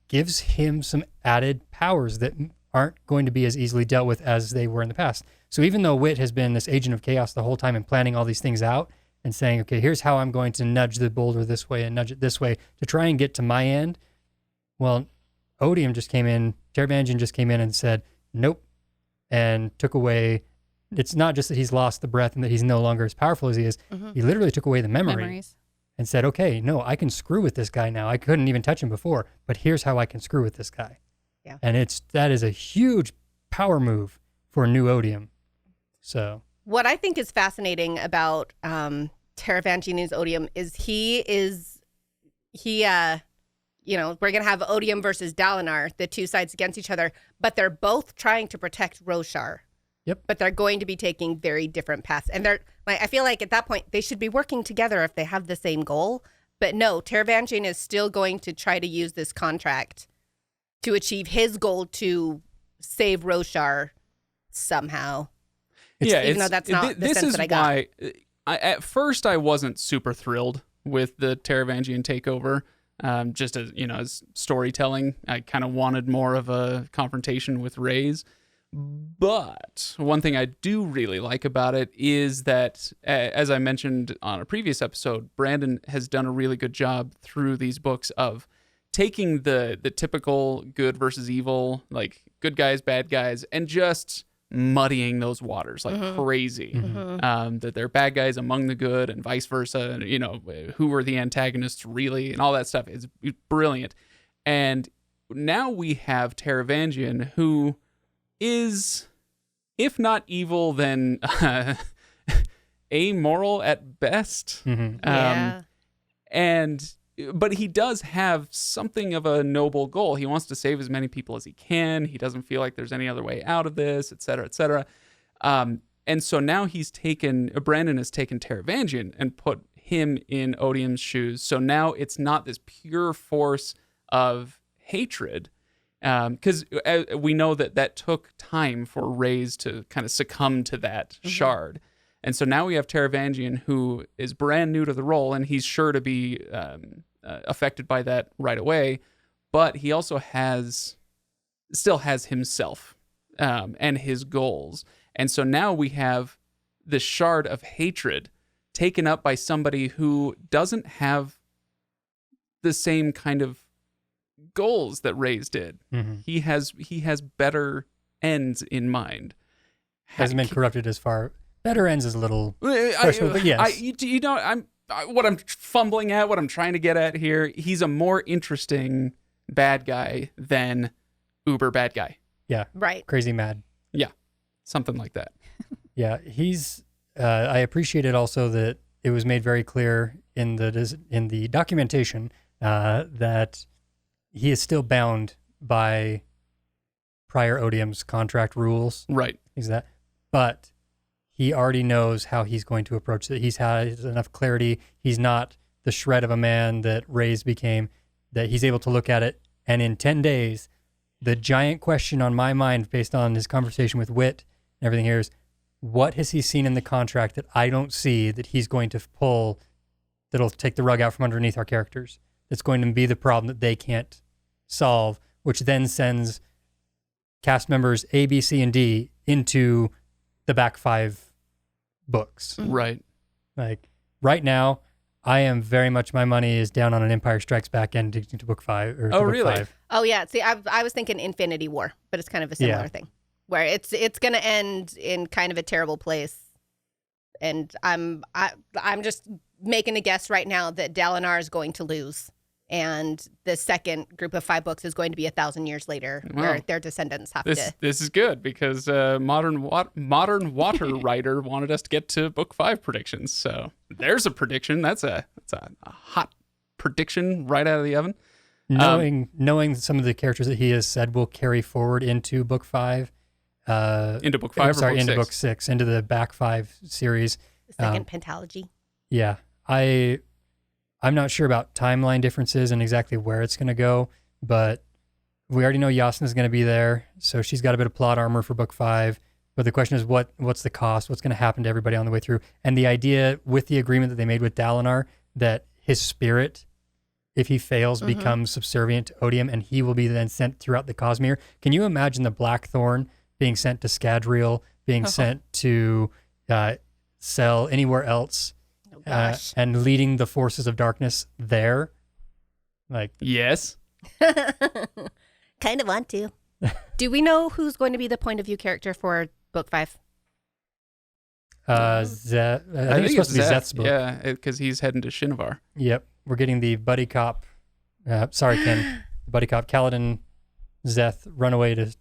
gives him some added powers that aren't going to be as easily dealt with as they were in the past. So even though Wit has been this agent of chaos the whole time and planning all these things out and saying, okay, here's how I'm going to nudge the boulder this way and nudge it this way to try and get to my end, well, Odium just came in, Taravangian just came in and said, nope, and took away. It's not just that he's lost the breath and that he's no longer as powerful as he is. He literally took away the Memories. and said, okay, no, I can screw with this guy now. I couldn't even touch him before, but here's how I can screw with this guy. Yeah. And that is a huge power move for new Odium. So What I think is fascinating about Taravangian's Odium is we're going to have Odium versus Dalinar, the two sides against each other, but they're both trying to protect Roshar. Yep. But they're going to be taking very different paths. And I feel like at that point, they should be working together if they have the same goal. But no, Taravangian is still going to try to use this contract to achieve his goal to save Roshar somehow. Even though that's not the sense that I got. This is why at first I wasn't super thrilled with the Taravangian takeover. Just as storytelling, I kind of wanted more of a confrontation with Reyes. But one thing I do really like about it is that, as I mentioned on a previous episode, Brandon has done a really good job through these books of taking the typical good versus evil, like good guys, bad guys, and just muddying those waters like crazy. That they're bad guys among the good and vice versa. And, who are the antagonists really, and all that stuff is brilliant. And now we have Taravangian, who is, if not evil, then amoral at best. Yeah. But he does have something of a noble goal. He wants to save as many people as he can. He doesn't feel like there's any other way out of this, et cetera, et cetera. And so now Brandon has taken Taravangian and put him in Odium's shoes. So now it's not this pure force of hatred, because we know that took time for Reyes to kind of succumb to that shard. And so now we have Taravangian, who is brand new to the role, and he's sure to be affected by that right away. But he also still has himself and his goals. And so now we have the shard of hatred taken up by somebody who doesn't have the same kind of goals that Reyes did. He has better ends in mind. Hasn't been corrupted as far. Better ends is a little questionable, but yes. What I'm fumbling at, what I'm trying to get at here, he's a more interesting bad guy than uber bad guy. Yeah. Right. Crazy mad. Yeah. Something like that. Yeah. I appreciated also that it was made very clear in the documentation that he is still bound by prior Odium's contract rules. Right. But he already knows how he's going to approach it. He's had enough clarity. He's not the shred of a man that Reyes became, that he's able to look at it. And in 10 days, the giant question on my mind, based on his conversation with Wit and everything here, is what has he seen in the contract that I don't see that he's going to pull that'll take the rug out from underneath our characters? That's going to be the problem that they can't solve, which then sends cast members A, B, C, and D into the back 5 books. Right. Like right now, I am very much, my money is down on an Empire Strikes Back ending to book 5. Or to book really? 5. Oh yeah. See, I was thinking Infinity War, but it's kind of a similar thing where it's going to end in kind of a terrible place. And I'm just making a guess right now that Dalinar is going to lose. And the second group of 5 books is going to be 1,000 years later, where their descendants have to. This is good because modern water writer wanted us to get to book 5 predictions. So there's a prediction. That's a hot prediction right out of the oven. Knowing some of the characters that he has said will carry forward into book 5. Into book 5 or book into 6? book 6, into the back 5 series. The second pentalogy. Yeah. I'm not sure about timeline differences and exactly where it's going to go, but we already know Yasna's going to be there, so she's got a bit of plot armor for book 5. But the question is, what's the cost? What's going to happen to everybody on the way through? And the idea with the agreement that they made with Dalinar that his spirit, if he fails, becomes subservient to Odium, and he will be then sent throughout the Cosmere. Can you imagine the Blackthorn being sent to Scadrial, being sent to Cell, anywhere else, and leading the forces of darkness there? Yes. Kind of want to. Do we know who's going to be the point of view character for book 5? I think it's supposed to be Zeth's book. Yeah, because he's heading to Shinovar. Yep. We're getting the buddy cop. Sorry, Ken. Buddy cop Kaladin, Zeth run away to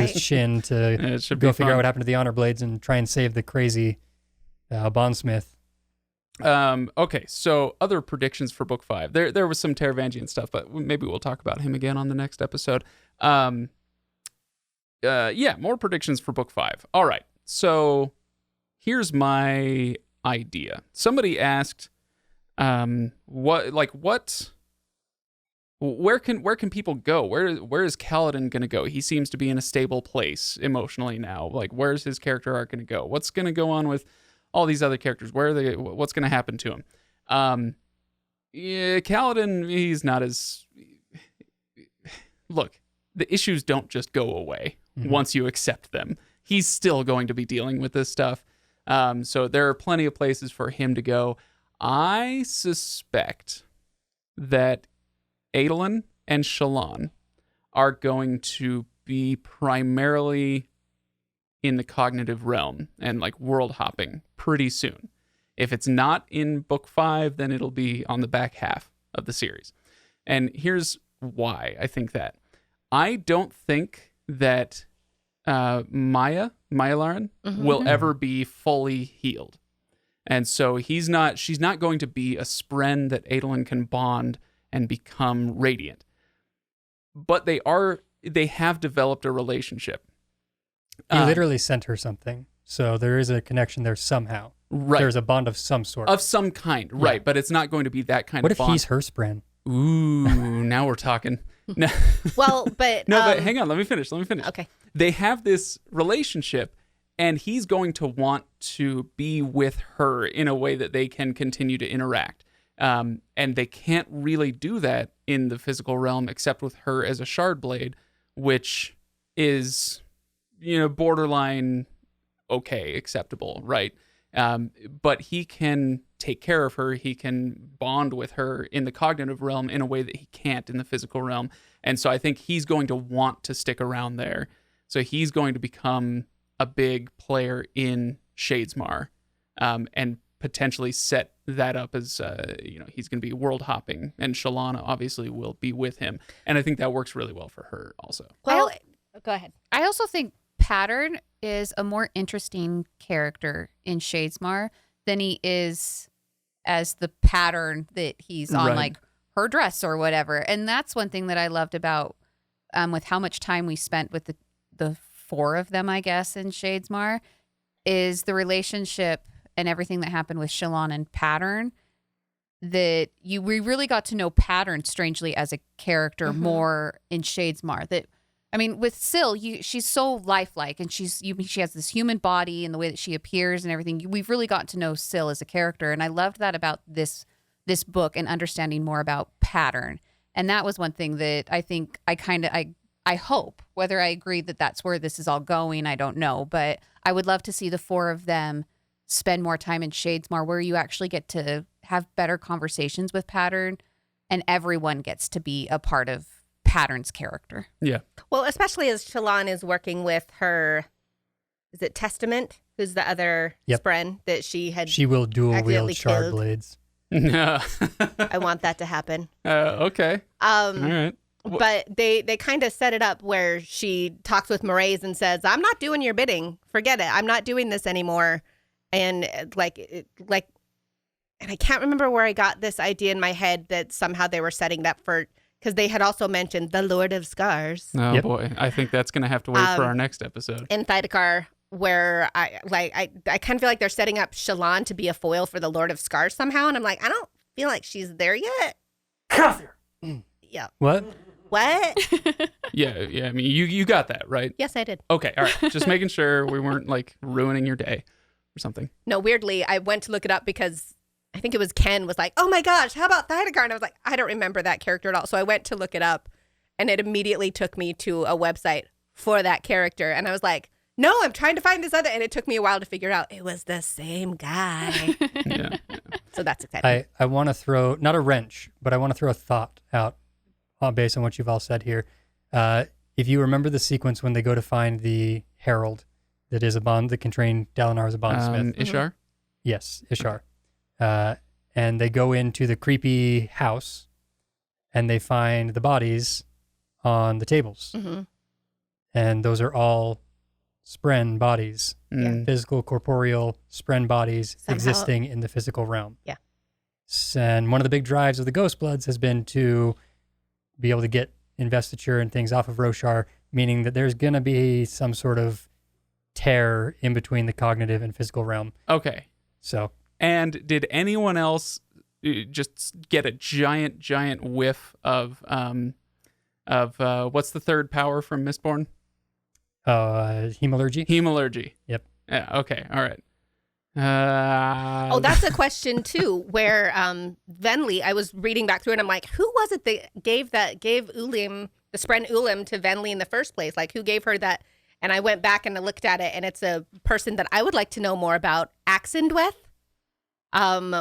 Shin to go figure out what happened to the Honor Blades and try and save the crazy Bondsmith. Okay, so other predictions for book 5. There was some Taravangian stuff, but maybe we'll talk about him again on the next episode. More predictions for book 5. All right, so here's my idea. Somebody asked, where can people go? Where is Kaladin going to go? He seems to be in a stable place emotionally now. Like, where's his character arc going to go? What's going to go on with all these other characters? What's going to happen to him? Kaladin, he's not as... Look, the issues don't just go away once you accept them. He's still going to be dealing with this stuff. So there are plenty of places for him to go. I suspect that Adolin and Shallan are going to be primarily in the cognitive realm and world hopping pretty soon. If it's not in book 5, then it'll be on the back half of the series. And here's why I think that. I don't think that Myalaran will ever be fully healed. And so she's not going to be a spren that Adolin can bond and become radiant. But they have developed a relationship. He literally sent her something. So there is a connection there somehow. Right. There's a bond of some sort. Of some kind, right. Yeah. But it's not going to be that kind of bond. What if he's her spren? Ooh, now we're talking. No. Well, but... but hang on, let me finish. Okay. They have this relationship, and he's going to want to be with her in a way that they can continue to interact. And they can't really do that in the physical realm except with her as a shard blade, which is, borderline okay, acceptable, right? But he can take care of her. He can bond with her in the cognitive realm in a way that he can't in the physical realm. And so I think he's going to want to stick around there. So he's going to become a big player in Shadesmar, and potentially set that up as, he's going to be world hopping, and Shalana obviously will be with him. And I think that works really well for her also. Well, go ahead. I also think Pattern is a more interesting character in Shadesmar than he is as the pattern that he's on, right. Her dress or whatever. And that's one thing that I loved about with how much time we spent with the 4 of them, I guess, in Shadesmar, is the relationship and everything that happened with Shallan and Pattern. That we really got to know Pattern strangely as a character more in Shadesmar. With Syl, she's so lifelike, and she has this human body and the way that she appears and everything. We've really gotten to know Syl as a character, and I loved that about this book and understanding more about Pattern. And that was one thing that I think I hope, whether I agree that that's where this is all going, I don't know, but I would love to see the 4 of them spend more time in Shadesmar, where you actually get to have better conversations with Pattern, and everyone gets to be a part of Pattern's character. Yeah. Well, especially as Shallan is working with her, is it Testament? Who's the other spren that she will dual wield shard blades. I want that to happen. Okay. All right. But they kind of set it up where she talks with Mraize and says, "I'm not doing your bidding. Forget it. I'm not doing this anymore." And and I can't remember where I got this idea in my head that somehow they were setting that for because they had also mentioned the Lord of Scars Oh Yep. boy, I think that's gonna have to wait for our next episode. in Thydakar, where I kind of feel like they're setting up Shallan to be a foil for the Lord of Scars somehow, and I'm like, I don't feel like she's there yet. Yeah. What? What? Yeah. I mean, you got that right. Yes, I did. Okay, all right. Just making sure we weren't like ruining your day or something. No, weirdly, I went to look it up because I think it was Ken was like, oh my gosh, how about Thydakar? And I was like, I don't remember that character at all. So I went to look it up, and it immediately took me to a website for that character. And I was like, no, I'm trying to find this other. And it took me a while to figure out it was the same guy. Yeah. So that's exciting. I want to throw, not a wrench, but I want to throw a thought out based on what you've all said here. If you remember the sequence when they go to find the herald that is that can train Dalinar as a bondsmith. Ishar. Yes, Ishar. And they go into the creepy house and they find the bodies on the tables. Mhm. And those are all Spren bodies, Mm. physical, corporeal Spren bodies Somehow- existing in the physical realm. Yeah. And one of the big drives of the Ghost Bloods has been to be able to get investiture and things off of Roshar, meaning that there's going to be some sort of tear in between the cognitive and physical realm. Okay. So And did anyone else just get a giant whiff of what's the third power from Mistborn? hemalurgy. Hemalurgy. Yep. Yeah. Okay. All right. Oh, that's a question too, where Venli, I was reading back through and I'm like, who was it that gave Ulim, the Spren Ulim to Venli in the first place? Like, who gave her that? And I went back and I looked at it, and it's a person that I would like to know more about, Axendweth,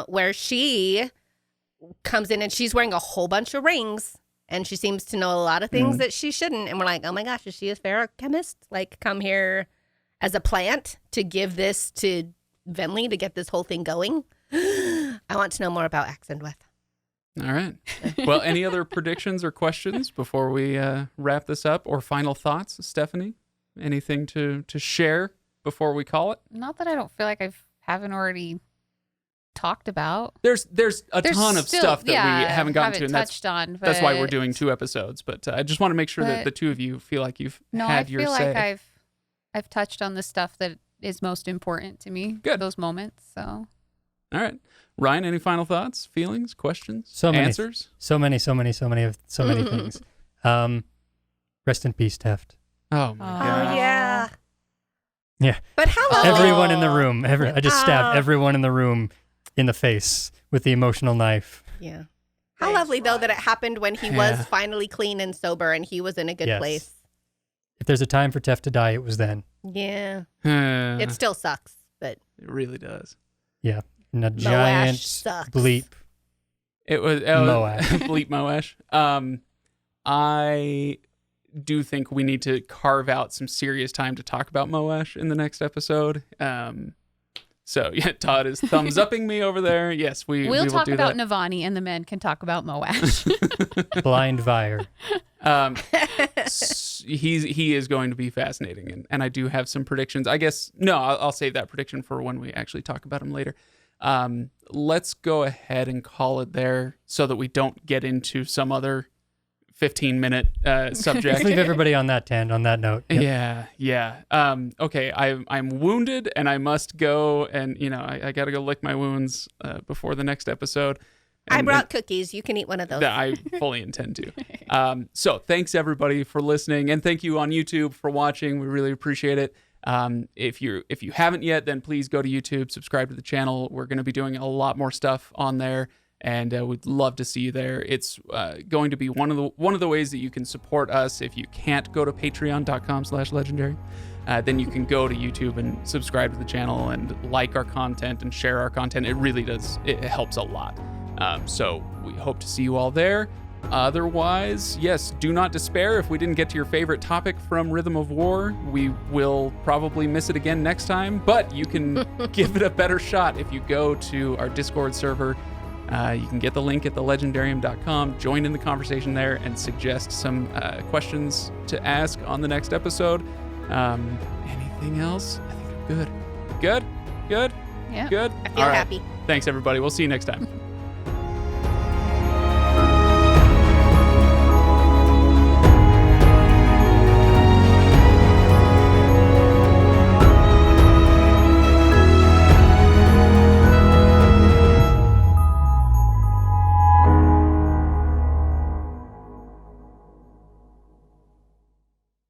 where she comes in and she's wearing a whole bunch of rings, and she seems to know a lot of things that she shouldn't. And we're like, oh my gosh, is she a ferochemist? Like, come here as a plant to give this to Venli to get this whole thing going? I want to know more about Axendweth. All right. Well, any other predictions or questions before we wrap this up, or final thoughts, Stephanie? Anything to share before we call it? Not that I don't feel like I haven't already talked about. There's a ton of still- stuff that yeah, we haven't gotten to, haven't and touched on. that's why we're but- doing 2 episodes. But I just want to make sure that but- the two of you feel like you've No, I had your feel say. like I've touched on the stuff that is most important to me. Good. Those moments. So All right, Ryan. Any final thoughts, feelings, questions, So many. answers? So many things. Rest in peace, Teft. Oh my Oh, god. yeah. Yeah. But how long? Everyone in the room. I just stabbed Oh. everyone in the room in the face with the emotional knife. Yeah. How lovely, though, that it happened when he Yeah. was finally clean and sober and he was in a good Yes. place. If there's a time for Teft to die, it was then. Yeah. It It still sucks, but really does. Yeah. And a giant sucks. bleep. It was Moash. Bleep Moash. I do think we need to carve out some serious time to talk about Moash in the next episode. So yeah, Todd is thumbs upping me over there. Yes, we we'll will talk do about that. Navani, and the men can talk about Moash. Blind Vire. He is going to be fascinating, and I do have some predictions. I guess I'll save that prediction for when we actually talk about him later. Let's go ahead and call it there so that we don't get into some other 15-minute subject. Let's leave everybody on that note. Yep. Yeah. Okay, I'm wounded and I must go, and I got to go lick my wounds before the next episode. I And- brought cookies. You can eat one of those. that I fully intend to. So thanks everybody for listening, and thank you on YouTube for watching. We really appreciate it. If you haven't yet, then please go to YouTube, subscribe to the channel. We're going to be doing a lot more stuff on there, and we'd love to see you there. It's going to be one of the ways that you can support us. If you can't go to patreon.com/legendary, then you can go to YouTube and subscribe to the channel and like our content and share our content. It really does. It helps a lot. So we hope to see you all there. Otherwise, yes, do not despair if we didn't get to your favorite topic from Rhythm of War. We will probably miss it again next time, but you can give it a better shot if you go to our Discord server. You can get the link at thelegendarium.com, join in the conversation there, and suggest some questions to ask on the next episode. Anything else? I think I'm good. Good? Yeah. Good? I feel All right. happy. Thanks, everybody. We'll see you next time.